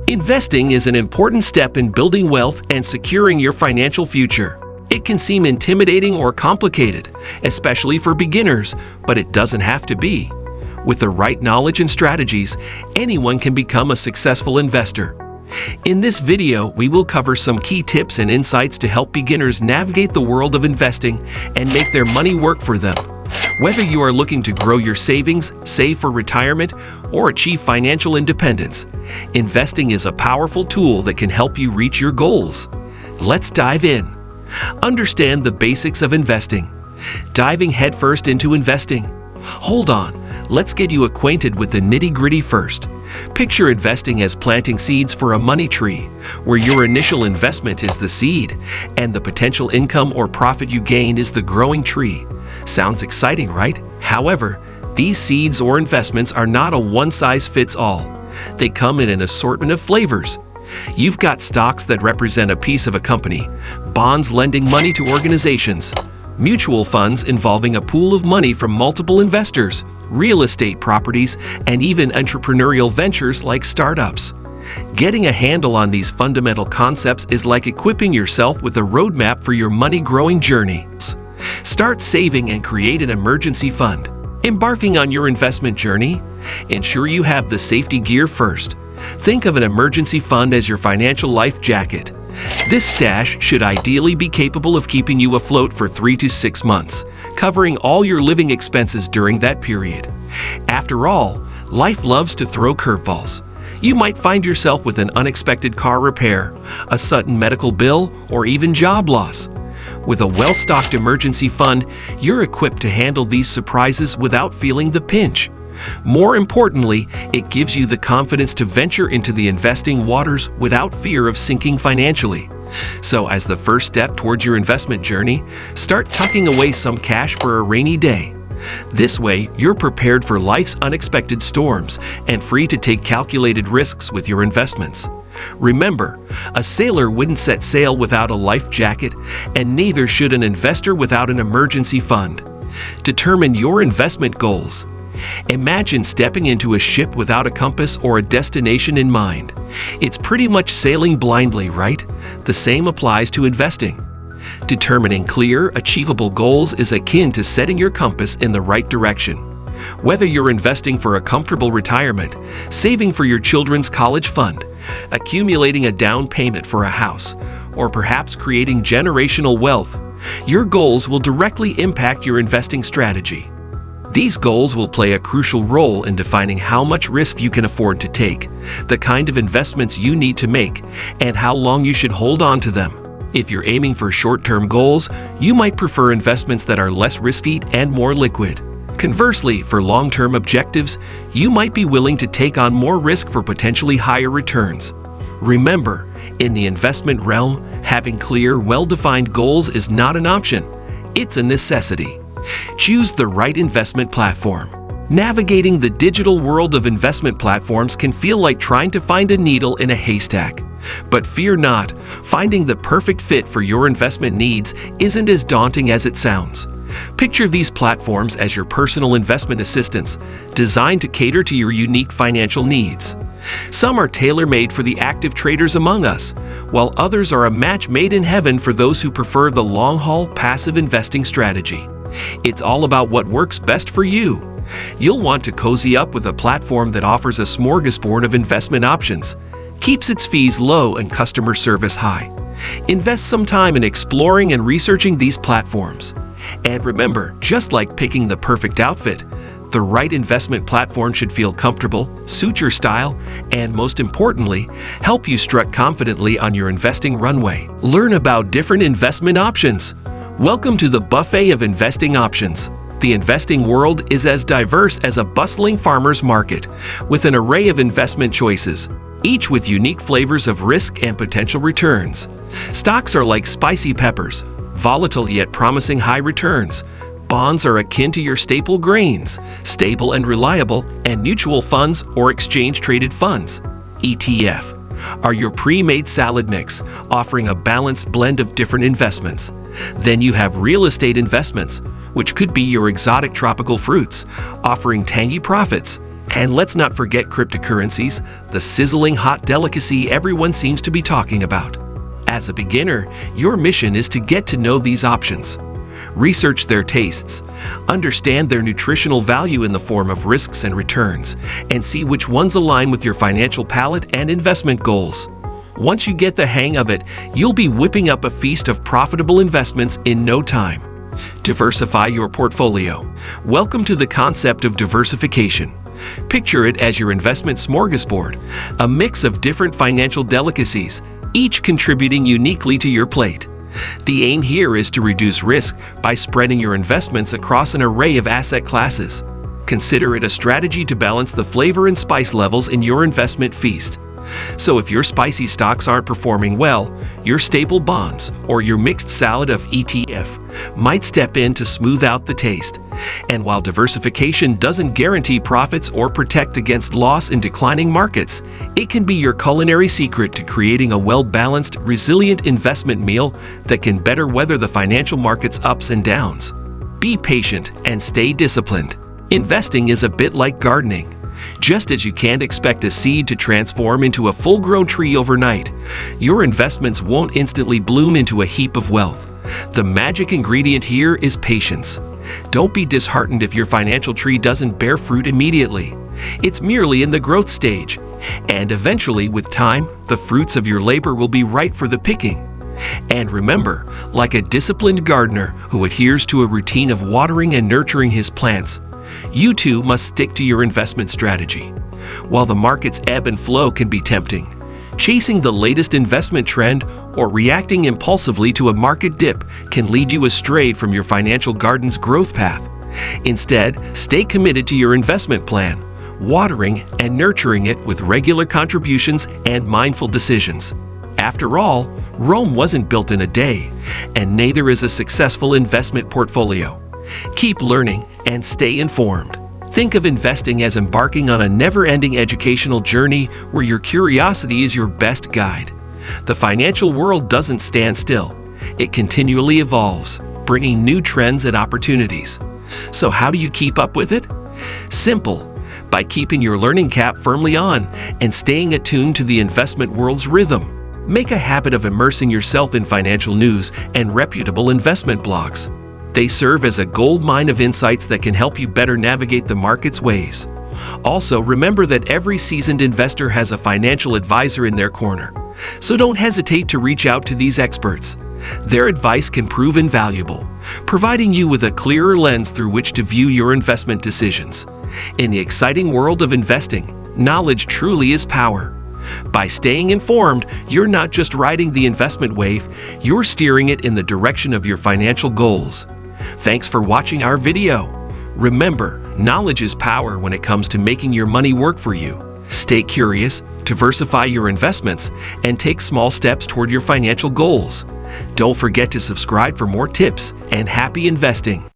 Investing is an important step in building wealth and securing your financial future. It can seem intimidating or complicated, especially for beginners, but it doesn't have to be. With the right knowledge and strategies, anyone can become a successful investor. In this video, we will cover some key tips and insights to help beginners navigate the world of investing and make their money work for them. Whether you are looking to grow your savings, save for retirement, or achieve financial independence, investing is a powerful tool that can help you reach your goals. Let's dive in. Understand the basics of investing. Diving headfirst into investing. Hold on, let's get you acquainted with the nitty-gritty first. Picture investing as planting seeds for a money tree, where your initial investment is the seed, and the potential income or profit you gain is the growing tree. Sounds exciting, right? However, these seeds or investments are not a one-size-fits-all. They come in an assortment of flavors. You've got stocks that represent a piece of a company, bonds lending money to organizations, mutual funds involving a pool of money from multiple investors, real estate properties, and even entrepreneurial ventures like startups. Getting a handle on these fundamental concepts is like equipping yourself with a roadmap for your money-growing journey. Start saving and create an emergency fund. Embarking on your investment journey? Ensure you have the safety gear first. Think of an emergency fund as your financial life jacket. This stash should ideally be capable of keeping you afloat for 3 to 6 months, covering all your living expenses during that period. After all, life loves to throw curveballs. You might find yourself with an unexpected car repair, a sudden medical bill, or even job loss. With a well-stocked emergency fund, you're equipped to handle these surprises without feeling the pinch. More importantly, it gives you the confidence to venture into the investing waters without fear of sinking financially. So as the first step towards your investment journey, start tucking away some cash for a rainy day. This way, you're prepared for life's unexpected storms and free to take calculated risks with your investments. Remember, a sailor wouldn't set sail without a life jacket, and neither should an investor without an emergency fund. Determine your investment goals. Imagine stepping into a ship without a compass or a destination in mind. It's pretty much sailing blindly, right? The same applies to investing. Determining clear, achievable goals is akin to setting your compass in the right direction. Whether you're investing for a comfortable retirement, saving for your children's college fund, accumulating a down payment for a house, or perhaps creating generational wealth, your goals will directly impact your investing strategy. These goals will play a crucial role in defining how much risk you can afford to take, the kind of investments you need to make, and how long you should hold on to them. If you're aiming for short-term goals, you might prefer investments that are less risky and more liquid. Conversely, for long-term objectives, you might be willing to take on more risk for potentially higher returns. Remember, in the investment realm, having clear, well-defined goals is not an option. It's a necessity. Choose the right investment platform. Navigating the digital world of investment platforms can feel like trying to find a needle in a haystack. But fear not, finding the perfect fit for your investment needs isn't as daunting as it sounds. Picture these platforms as your personal investment assistants, designed to cater to your unique financial needs. Some are tailor-made for the active traders among us, while others are a match made in heaven for those who prefer the long-haul passive investing strategy. It's all about what works best for you. You'll want to cozy up with a platform that offers a smorgasbord of investment options, keeps its fees low and customer service high. Invest some time in exploring and researching these platforms. And remember, just like picking the perfect outfit, the right investment platform should feel comfortable, suit your style, and most importantly, help you strut confidently on your investing runway. Learn about different investment options. Welcome to the buffet of investing options. The investing world is as diverse as a bustling farmer's market, with an array of investment choices, each with unique flavors of risk and potential returns. Stocks are like spicy peppers, volatile yet promising high returns. Bonds are akin to your staple grains, stable and reliable, and mutual funds or exchange-traded funds, ETF, are your pre-made salad mix, offering a balanced blend of different investments. Then you have real estate investments, which could be your exotic tropical fruits, offering tangy profits. And let's not forget cryptocurrencies, the sizzling hot delicacy everyone seems to be talking about. As a beginner, your mission is to get to know these options. Research their tastes, understand their nutritional value in the form of risks and returns, and see which ones align with your financial palette and investment goals. Once you get the hang of it, you'll be whipping up a feast of profitable investments in no time. Diversify your portfolio. Welcome to the concept of diversification. Picture it as your investment smorgasbord, a mix of different financial delicacies, each contributing uniquely to your plate. The aim here is to reduce risk by spreading your investments across an array of asset classes. Consider it a strategy to balance the flavor and spice levels in your investment feast. So if your spicy stocks aren't performing well, your staple bonds or your mixed salad of ETF might step in to smooth out the taste. And while diversification doesn't guarantee profits or protect against loss in declining markets, it can be your culinary secret to creating a well-balanced, resilient investment meal that can better weather the financial market's ups and downs. Be patient and stay disciplined. Investing is a bit like gardening. Just as you can't expect a seed to transform into a full-grown tree overnight, your investments won't instantly bloom into a heap of wealth. The magic ingredient here is patience. Don't be disheartened if your financial tree doesn't bear fruit immediately. It's merely in the growth stage, and eventually, with time, the fruits of your labor will be ripe for the picking. And remember, like a disciplined gardener who adheres to a routine of watering and nurturing his plants, you too must stick to your investment strategy. While the market's ebb and flow can be tempting, chasing the latest investment trend or reacting impulsively to a market dip can lead you astray from your financial garden's growth path. Instead, stay committed to your investment plan, watering and nurturing it with regular contributions and mindful decisions. After all, Rome wasn't built in a day, and neither is a successful investment portfolio. Keep learning and stay informed. Think of investing as embarking on a never-ending educational journey where your curiosity is your best guide. The financial world doesn't stand still. It continually evolves, bringing new trends and opportunities. So how do you keep up with it? Simple. By keeping your learning cap firmly on and staying attuned to the investment world's rhythm. Make a habit of immersing yourself in financial news and reputable investment blogs. They serve as a goldmine of insights that can help you better navigate the market's waves. Also, remember that every seasoned investor has a financial advisor in their corner, so don't hesitate to reach out to these experts. Their advice can prove invaluable, providing you with a clearer lens through which to view your investment decisions. In the exciting world of investing, knowledge truly is power. By staying informed, you're not just riding the investment wave, you're steering it in the direction of your financial goals. Thanks for watching our video. Remember, knowledge is power when it comes to making your money work for you. Stay curious, diversify your investments, and take small steps toward your financial goals. Don't forget to subscribe for more tips and happy investing.